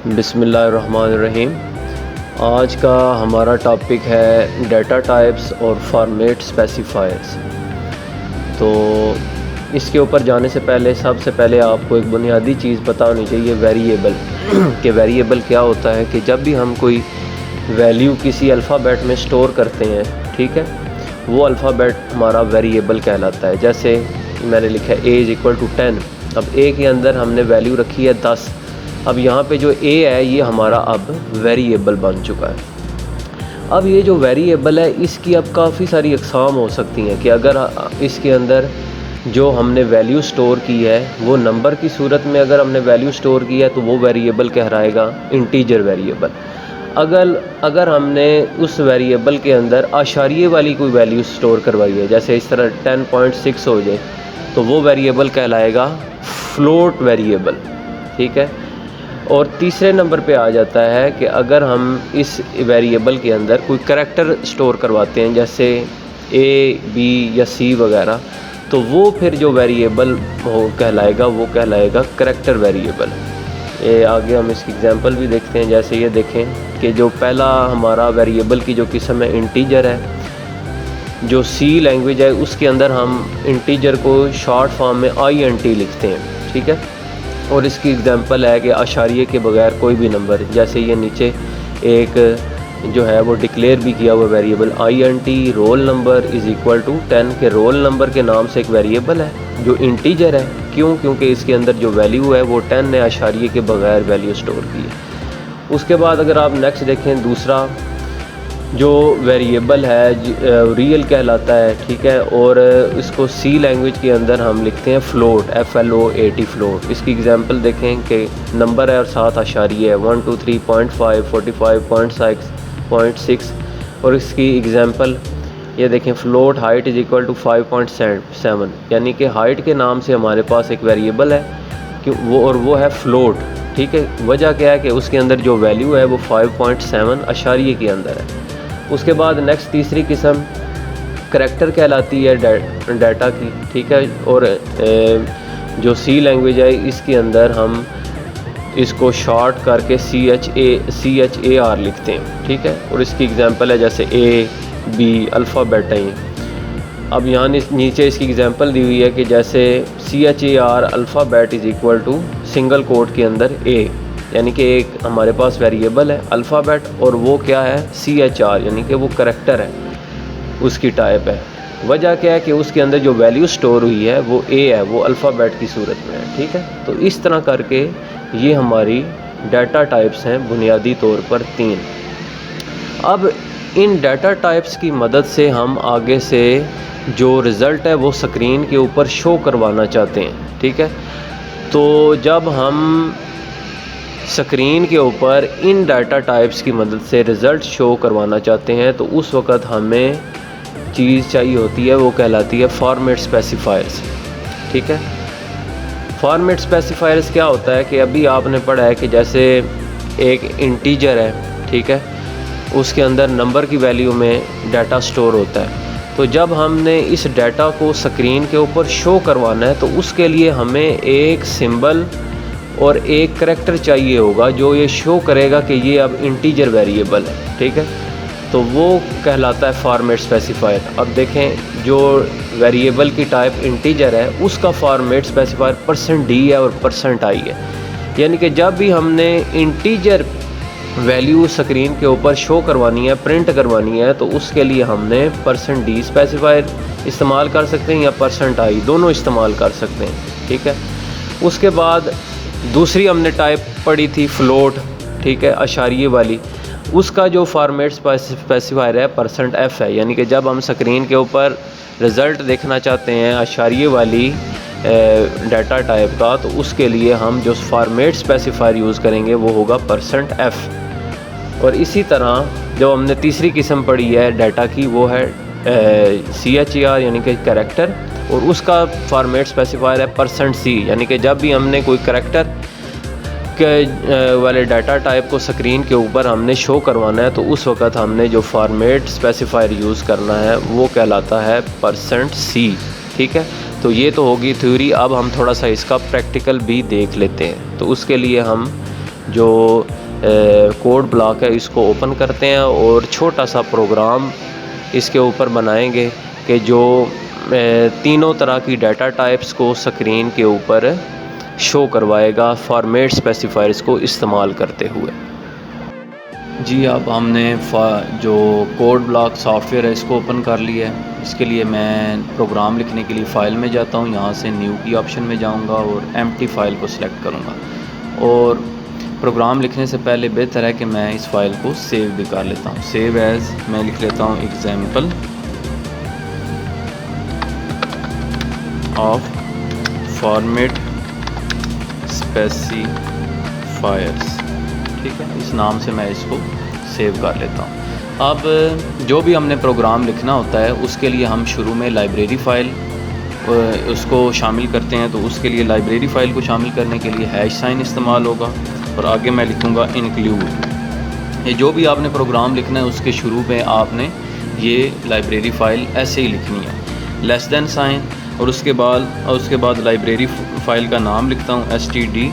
बिस्मिल्लाहिर्रहमानिर्रहीम। आज का हमारा टॉपिक है डाटा टाइप्स और फॉर्मेट स्पेसिफायर्स। तो इसके ऊपर जाने से पहले सबसे पहले आपको एक बुनियादी चीज़ पता होनी चाहिए, वेरिएबल कि वेरिएबल क्या होता है। कि जब भी हम कोई वैल्यू किसी अल्फ़ाबेट में स्टोर करते हैं, ठीक है, वो अल्फ़ाबेट हमारा वेरिएबल कहलाता है। जैसे मैंने लिखा है a=10। अब a के अंदर हमने वैल्यू रखी है 10। अब यहाँ पे जो a है ये हमारा अब वेरिएबल बन चुका है। अब ये जो वेरिएबल है इसकी अब काफ़ी सारी अक़साम हो सकती हैं कि अगर इसके अंदर जो हमने वैल्यू स्टोर की है वो नंबर की सूरत में अगर हमने वैल्यू स्टोर की है तो वो वेरिएबल कहलाएगा इंटीजर वेरिएबल। अगर हमने उस वेरिएबल के अंदर आशारिये वाली कोई वैल्यू स्टोर करवाई है, जैसे इस तरह 10.6 हो जाए, तो वो वेरिएबल कहलाएगा फ्लोट वेरिएबल, ठीक है। और तीसरे नंबर पे आ जाता है कि अगर हम इस वेरिएबल के अंदर कोई करैक्टर स्टोर करवाते हैं, जैसे A, B या C वगैरह, तो वो फिर जो वेरिएबल कहलाएगा वो कहलाएगा करैक्टर वेरिएबल। ये आगे हम इसकी एग्जांपल भी देखते हैं। जैसे ये देखें कि जो पहला हमारा वेरिएबल की जो किस्म है इंटीजर है। जो C लैंग्वेज है उसके अंदर हम इंटीजर को शॉर्ट फॉर्म में INT लिखते हैं, ठीक है। और इसकी एग्जांपल है कि आशारिये के बगैर कोई भी नंबर, जैसे ये नीचे एक जो है वो डिक्लेयर भी किया हुआ वेरिएबल INT रोल नंबर =10 के रोल नंबर के नाम से एक वेरिएबल है जो इंटीजर है। क्यों? क्योंकि इसके अंदर जो वैल्यू है वो 10 ने आशारिये के बगैर वैल्यू स्टोर की है। उसके बाद अगर आप नेक्स्ट देखें, दूसरा जो वेरिएबल है रियल कहलाता है, ठीक है। और इसको C लैंग्वेज के अंदर हम लिखते हैं फ्लोट, FLOAT फ्लोट। इसकी एग्जांपल देखें कि नंबर है और 7 आशारिये है, 1 2 3.5 45.6। और इसकी एग्जांपल ये देखें, फ्लोट हाइट =5.7, यानी कि हाइट के नाम से हमारे पास एक वेरिएबल है कि वो है फ्लोट, ठीक है। वजह क्या है कि उसके अंदर जो वैल्यू है वो 5.7 आशारिये के अंदर है। उसके बाद नेक्स्ट तीसरी किस्म करैक्टर कहलाती है डाटा की, ठीक है। और जो C लैंग्वेज है इसके अंदर हम इसको शॉर्ट करके CHAR लिखते हैं, ठीक है। और इसकी एग्जांपल है जैसे A, B अल्फ़ाबेट है। अब यहाँ नीचे इसकी एग्जांपल दी हुई है कि जैसे CHAR अल्फ़ाबेट सिंगल कोट के अंदर A, यानी कि एक हमारे पास वेरिएबल है अल्फ़ाबेट और वो क्या है CHR, यानी कि वो करैक्टर है, उसकी टाइप है। वजह क्या है कि उसके अंदर जो वैल्यू स्टोर हुई है वो A है, वो अल्फ़ाबेट की सूरत में है, ठीक है। तो इस तरह करके ये हमारी डाटा टाइप्स हैं बुनियादी तौर पर 3। अब इन डाटा टाइप्स की मदद से हम आगे से जो रिज़ल्ट है वो स्क्रीन के ऊपर शो करवाना चाहते हैं, ठीक है। तो जब हम स्क्रीन के ऊपर इन डाटा टाइप्स की मदद से रिज़ल्ट शो करवाना चाहते हैं तो उस वक़्त हमें चीज़ चाहिए होती है, वो कहलाती है फॉर्मेट स्पेसिफायर्स, ठीक है। फॉर्मेट स्पेसिफायर्स क्या होता है कि अभी आपने पढ़ा है कि जैसे एक इंटीजर है, ठीक है, उसके अंदर नंबर की वैल्यू में डाटा स्टोर होता है। तो जब हमने इस डाटा को स्क्रीन के ऊपर शो करवाना है तो उसके लिए हमें एक सिंबल और एक करैक्टर चाहिए होगा जो ये शो करेगा कि ये अब इंटीजर वेरिएबल है, ठीक है। तो वो कहलाता है फॉर्मेट स्पेसिफायर। अब देखें, जो वेरिएबल की टाइप इंटीजर है उसका फॉर्मेट स्पेसिफायर %d है और %i है। यानी कि जब भी हमने इंटीजर वैल्यू स्क्रीन के ऊपर शो करवानी है, प्रिंट करवानी है, तो उसके लिए हमने %d स्पेसिफायर इस्तेमाल कर सकते हैं या %i, दोनों इस्तेमाल कर सकते हैं, ठीक है। उसके बाद दूसरी हमने टाइप पढ़ी थी फ्लोट, ठीक है, आशारिये वाली। उसका जो फॉर्मेट स्पेसिफायर है %f है, यानी कि जब हम स्क्रीन के ऊपर रिज़ल्ट देखना चाहते हैं आशारिये वाली डाटा टाइप का, तो उसके लिए हम जो फॉर्मेट स्पेसिफायर यूज़ करेंगे वो होगा %f। और इसी तरह जो हमने तीसरी किस्म पढ़ी है डाटा की वो है CHAR, यानी कि करैक्टर, और उसका फॉर्मेट स्पेसिफायर है %c, यानी कि जब भी हमने कोई करैक्टर के वाले डाटा टाइप को स्क्रीन के ऊपर हमने शो करवाना है तो उस वक़्त हमने जो फॉर्मेट स्पेसिफायर यूज़ करना है वो कहलाता है %c, ठीक है। तो ये तो होगी थ्योरी। अब हम थोड़ा सा इसका प्रैक्टिकल भी देख लेते हैं। तो उसके लिए हम जो कोड ब्लॉक है इसको ओपन करते हैं और छोटा सा प्रोग्राम इसके ऊपर बनाएंगे कि जो तीनों तरह की डाटा टाइप्स को स्क्रीन के ऊपर शो करवाएगा फॉर्मेट स्पेसिफायर्स को इस्तेमाल करते हुए। जी, अब हमने जो कोड ब्लॉक सॉफ्टवेयर है इसको ओपन कर लिया है। इसके लिए मैं प्रोग्राम लिखने के लिए फ़ाइल में जाता हूँ, यहाँ से न्यू की ऑप्शन में जाऊँगा और एम्प्टी फ़ाइल को सिलेक्ट करूँगा। और प्रोग्राम लिखने से पहले बेहतर है कि मैं इस फ़ाइल को सेव भी कर लेता हूँ। सेव एज़ मैं लिख लेता हूँ एग्जाम्पल ऑफ फॉर्मेट स्पेसिफायर्स, ठीक है, इस नाम से मैं इसको सेव कर लेता हूँ। अब जो भी हमने प्रोग्राम लिखना होता है उसके लिए हम शुरू में लाइब्रेरी फ़ाइल उसको शामिल करते हैं। तो उसके लिए लाइब्रेरी फ़ाइल को शामिल करने के लिए हैश साइन इस्तेमाल होगा और आगे मैं लिखूँगा इंक्लूड। ये जो भी आपने प्रोग्राम लिखना है उसके शुरू में आपने ये लाइब्रेरी फ़ाइल ऐसे ही लिखनी है, लेस दैन साइन, और उसके बाद लाइब्रेरी फ़ाइल का नाम लिखता हूँ stdio.h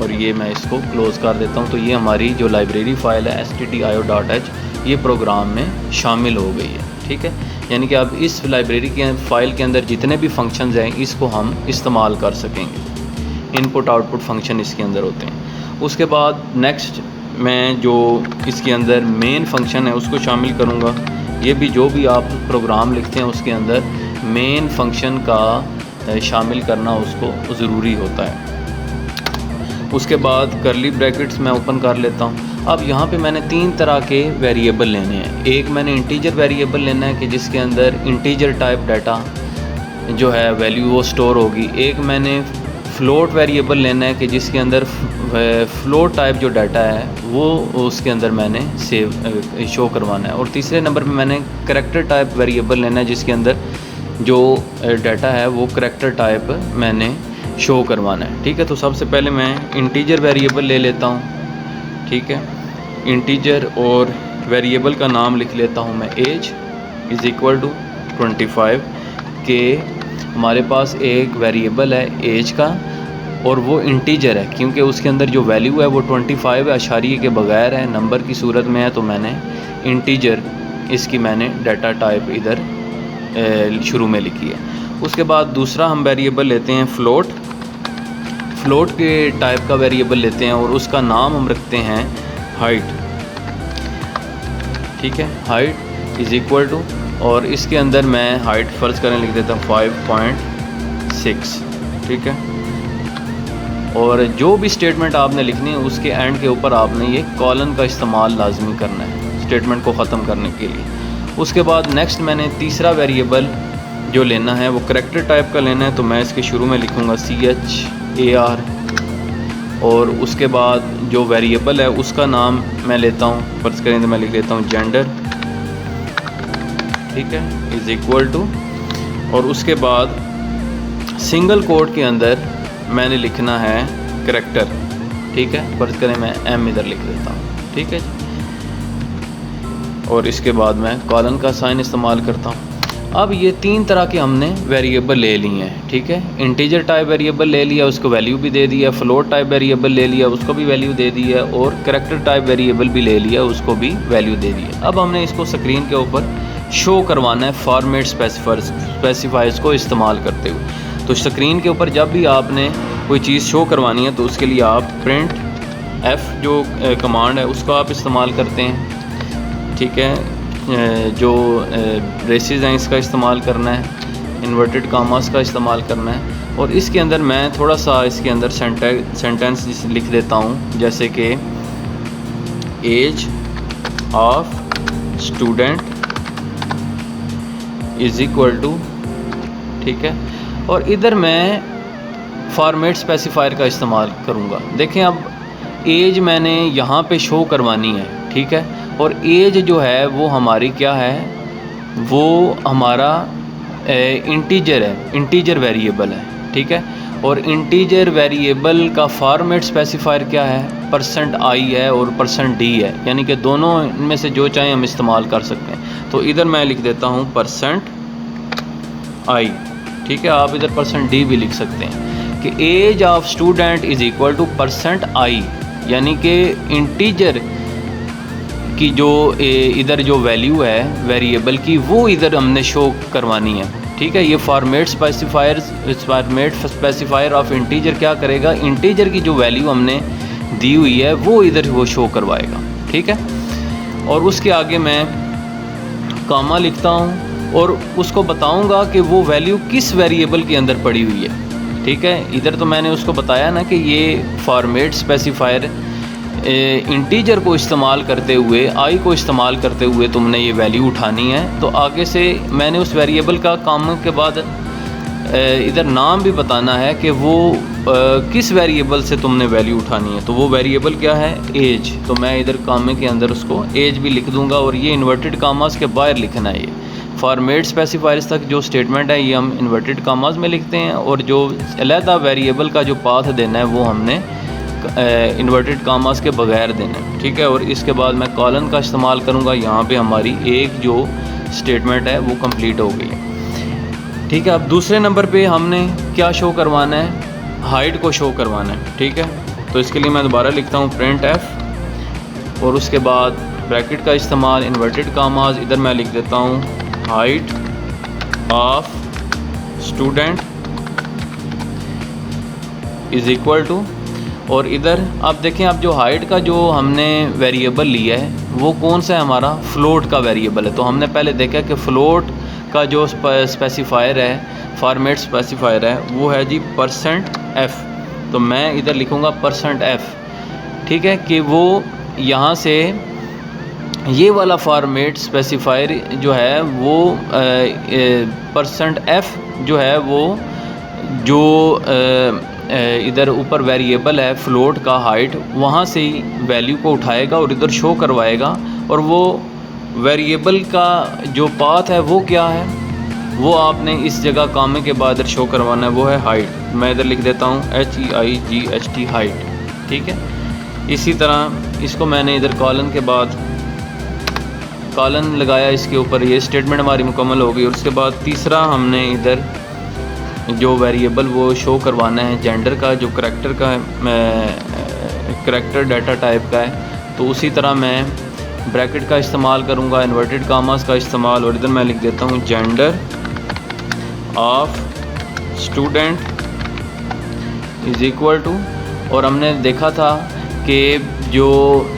और ये मैं इसको क्लोज़ कर देता हूँ। तो ये हमारी जो लाइब्रेरी फ़ाइल है stdio.h ये प्रोग्राम में शामिल हो गई है, ठीक है। यानी कि अब इस लाइब्रेरी के फ़ाइल के अंदर जितने भी फंक्शंस हैं इसको हम इस्तेमाल कर सकेंगे। इनपुट आउटपुट फंक्शन इसके अंदर होते हैं। उसके बाद नेक्स्ट मैं जो इसके अंदर मेन फंक्शन है उसको शामिल करूँगा। ये भी जो भी आप प्रोग्राम लिखते हैं उसके अंदर मेन फंक्शन का शामिल करना उसको ज़रूरी होता है। उसके बाद करली ब्रैकेट्स मैं ओपन कर लेता हूँ। अब यहाँ पे मैंने 3 तरह के वेरिएबल लेने हैं। एक मैंने इंटीजर वेरिएबल लेना है कि जिसके अंदर इंटीजर टाइप डाटा जो है वैल्यू वो स्टोर होगी। एक मैंने फ्लोट वेरिएबल लेना है कि जिसके अंदर फ्लोट टाइप जो डाटा है वो उसके अंदर मैंने शो करवाना है। और तीसरे नंबर पे मैंने करैक्टर टाइप वेरिएबल लेना है जिसके अंदर जो डाटा है वो करैक्टर टाइप मैंने शो करवाना है, ठीक है। तो सबसे पहले मैं इंटीजर वेरिएबल ले लेता हूँ, ठीक है। इंटीजर और वेरिएबल का नाम लिख लेता हूँ मैं एज इज़ इक्वल टू 25 के हमारे पास एक वेरिएबल है एज का और वो इंटीजर है क्योंकि उसके अंदर जो वैल्यू है वो 25 है, अशारिये के बगैर है, नंबर की सूरत में है। तो मैंने इंटीजर इसकी मैंने डाटा टाइप इधर शुरू में लिखी है। उसके बाद दूसरा हम वेरिएबल लेते हैं फ्लोट के टाइप का वेरिएबल लेते हैं और उसका नाम हम रखते हैं हाइट, ठीक है। हाइट इज़ इक्वल टू और इसके अंदर मैं हाइट फ़र्ज़ करें लिख देता हूँ 5.6, ठीक है। और जो भी स्टेटमेंट आपने लिखनी है उसके एंड के ऊपर आपने ये कॉलन का इस्तेमाल लाजमी करना है स्टेटमेंट को ख़त्म करने के लिए। उसके बाद नेक्स्ट मैंने तीसरा वेरिएबल जो लेना है वो करैक्टर टाइप का लेना है। तो मैं इसके शुरू में लिखूँगा CHAR और उसके बाद जो वेरिएबल है उसका नाम मैं लेता हूँ, फ़र्ज़ करें तो मैं लिख लेता हूँ जेंडर, ठीक है, इज़ इक्वल टू और उसके बाद सिंगल कोट के अंदर मैंने लिखना है करैक्टर, ठीक है। फ़र्ज़ करें मैं M इधर लिख देता हूँ, ठीक है। और इसके बाद मैं कॉलन का साइन इस्तेमाल करता हूँ। अब ये 3 तरह के हमने वेरिएबल ले लिए हैं, ठीक है। इंटीजर टाइप वेरिएबल ले लिया, उसको वैल्यू भी दे दिया। फ्लोट टाइप वेरिएबल ले लिया, उसको भी वैल्यू दे दी है। और करैक्टर टाइप वेरिएबल भी ले लिया, उसको भी वैल्यू दे दी है। अब हमने इसको स्क्रीन के ऊपर शो करवाना है फॉर्मेट स्पेसिफायर्स को इस्तेमाल करते हुए। तो स्क्रीन के ऊपर जब भी आपने कोई चीज़ शो करवानी है तो उसके लिए आप प्रिंट F जो कमांड है उसका आप इस्तेमाल करते हैं, ठीक है। जो ब्रेसेस हैं इसका इस्तेमाल करना है, इन्वर्टेड कामास का इस्तेमाल करना है। और इसके अंदर मैं थोड़ा सा इसके अंदर सेंटेंस लिख देता हूँ, जैसे कि age of student is equal to, ठीक है। और इधर मैं फॉर्मेट स्पेसिफायर का इस्तेमाल करूँगा। देखें अब एज मैंने यहाँ पे शो करवानी है, ठीक है। और एज जो है वो हमारी क्या है, वो हमारा इंटीजर है, इंटीजर वेरिएबल है, ठीक है। और इंटीजर वेरिएबल का फॉर्मेट स्पेसिफायर क्या है, %i है और %d है, यानी कि दोनों इनमें से जो चाहें हम इस्तेमाल कर सकते हैं। तो इधर मैं लिख देता हूँ %i, ठीक है। आप इधर %d भी लिख सकते हैं कि age of student is equal to %i, यानी कि इंटीजर की जो इधर जो वैल्यू है वेरिएबल की वो इधर हमने शो करवानी है। ठीक है, ये फॉर्मेट स्पेसिफायर ऑफ इंटीजर क्या करेगा, इंटीजर की जो वैल्यू हमने दी हुई है वो इधर वो शो करवाएगा। ठीक है, और उसके आगे मैं कामा लिखता हूँ और उसको बताऊँगा कि वो वैल्यू किस वेरिएबल के अंदर पड़ी हुई है। ठीक है, इधर तो मैंने उसको बताया ना कि ये फॉर्मेट स्पेसिफायर इंटीजर को इस्तेमाल करते हुए, आई को इस्तेमाल करते हुए तुमने ये वैल्यू उठानी है। तो आगे से मैंने उस वेरिएबल का काम के बाद इधर नाम भी बताना है कि वो किस वेरिएबल से तुमने वैल्यू उठानी है। तो वो वेरिएबल क्या है, एज। तो मैं इधर कामे के अंदर उसको एज भी लिख दूंगा और ये इन्वर्टेड कामास के बाहर लिखना है। ये फॉर्मेट स्पेसिफायर्स तक जो स्टेटमेंट है ये हम इन्वर्टेड कामास में लिखते हैं और जो अलहदा वेरिएबल का जो पाथ देना है वो हमने इन्वर्टेड कामास के बगैर देना है। ठीक है, और इसके बाद मैं कॉलन का इस्तेमाल करूँगा। यहाँ पे हमारी एक जो स्टेटमेंट है वो कंप्लीट हो गई है। ठीक है, अब दूसरे नंबर पे हमने क्या शो करवाना है, हाइट को शो करवाना है। ठीक है, तो इसके लिए मैं दोबारा लिखता हूँ प्रिंट एफ और उसके बाद ब्रैकेट का इस्तेमाल, इन्वर्टेड कामास, इधर मैं लिख देता हूँ height of student is equal to, और इधर आप देखें, आप जो हाइट का जो हमने वेरिएबल लिया है वो कौन सा है, हमारा फ्लोट का वेरिएबल है। तो हमने पहले देखा कि फ्लोट का जो स्पेसिफायर है, फॉर्मेट स्पेसिफायर है, वो है जी %f। तो मैं इधर लिखूँगा %f। ठीक है, कि वो यहाँ से ये वाला फॉर्मेट स्पेसिफायर जो है वो %f जो है वो जो इधर ऊपर वेरिएबल है फ्लोट का हाइट, वहाँ से ही वैल्यू को उठाएगा और इधर शो करवाएगा। और वो वेरिएबल का जो पाथ है वो क्या है, वो आपने इस जगह कामे के बाद इधर शो करवाना है, वो है हाइट। मैं इधर लिख देता हूँ HEIGHT हाइट। ठीक है, इसी तरह इसको मैंने इधर कॉलन के बाद कॉलन लगाया इसके ऊपर, ये स्टेटमेंट हमारी मुकम्मल हो गई। और उसके बाद तीसरा हमने इधर जो वेरिएबल वो शो करवाना है जेंडर का, जो करैक्टर का करैक्टर डाटा टाइप का है। तो उसी तरह मैं ब्रैकेट का इस्तेमाल करूँगा, इन्वर्टेड कामास का इस्तेमाल, और इधर मैं लिख देता हूँ gender of student is equal to, और हमने देखा था कि जो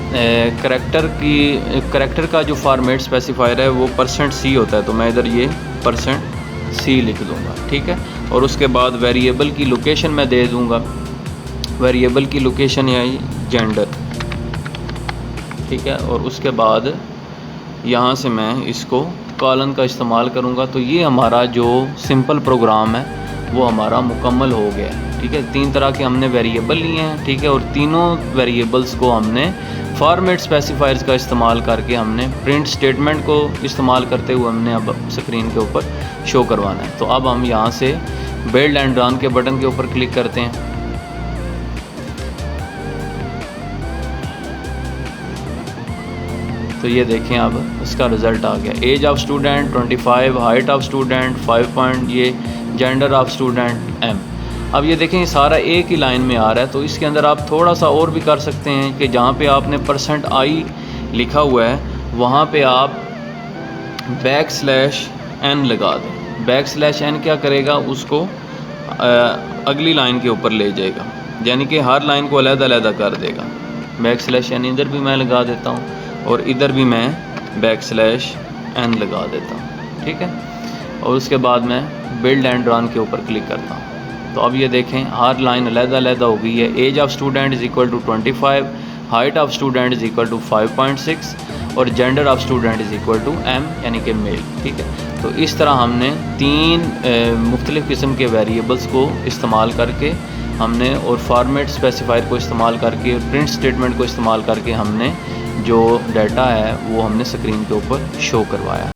करैक्टर का जो फॉर्मेट स्पेसिफायर है वो %c होता है। तो मैं इधर ये %c लिख दूँगा। ठीक है, और उसके बाद वेरिएबल की लोकेशन मैं दे दूँगा, वेरिएबल की लोकेशन है जेंडर। ठीक है, और उसके बाद यहाँ से मैं इसको कॉलन का इस्तेमाल करूँगा। तो ये हमारा जो सिंपल प्रोग्राम है वो हमारा मुकम्मल हो गया है। ठीक है, 3 तरह के हमने वेरिएबल लिए हैं। ठीक है, और तीनों वेरिएबल्स को हमने फॉर्मेट स्पेसिफायर्स का इस्तेमाल करके हमने प्रिंट स्टेटमेंट को इस्तेमाल करते हुए हमने अब स्क्रीन के ऊपर शो करवाना है। तो अब हम यहाँ से बिल्ड एंड रन के बटन के ऊपर क्लिक करते हैं। तो ये देखें, अब उसका रिज़ल्ट आ गया। Age of student 25, height of student 5 point, ये जेंडर ऑफ स्टूडेंट M। अब ये देखें, सारा एक ही लाइन में आ रहा है। तो इसके अंदर आप थोड़ा सा और भी कर सकते हैं कि जहाँ पे आपने %i लिखा हुआ है वहाँ पे आप बैकस्लैश n लगा दें। बैकस्लैश n क्या करेगा, उसको अगली लाइन के ऊपर ले जाएगा, यानी कि हर लाइन को अलग-अलग कर देगा। बैकस्लैश n इधर भी मैं लगा देता हूँ और इधर भी मैं बैकस्लैश n लगा देता हूँ। ठीक है, और उसके बाद मैं बिल्ड एंड रन के ऊपर क्लिक करता हूँ। तो अब ये देखें, हर लाइन अलग-अलग हो गई है। Age of student is equal to 25, height of student is equal to 5.6 और gender of student is equal to M, यानी कि मेल। ठीक है, तो इस तरह हमने 3 मुख्तलिफ़ किस्म के वेरिएबल्स को इस्तेमाल करके हमने, और फॉर्मेट स्पेसिफायर को इस्तेमाल करके, प्रिंट स्टेटमेंट को इस्तेमाल करके हमने जो डाटा है वो हमने स्क्रीन के ऊपर शो करवाया।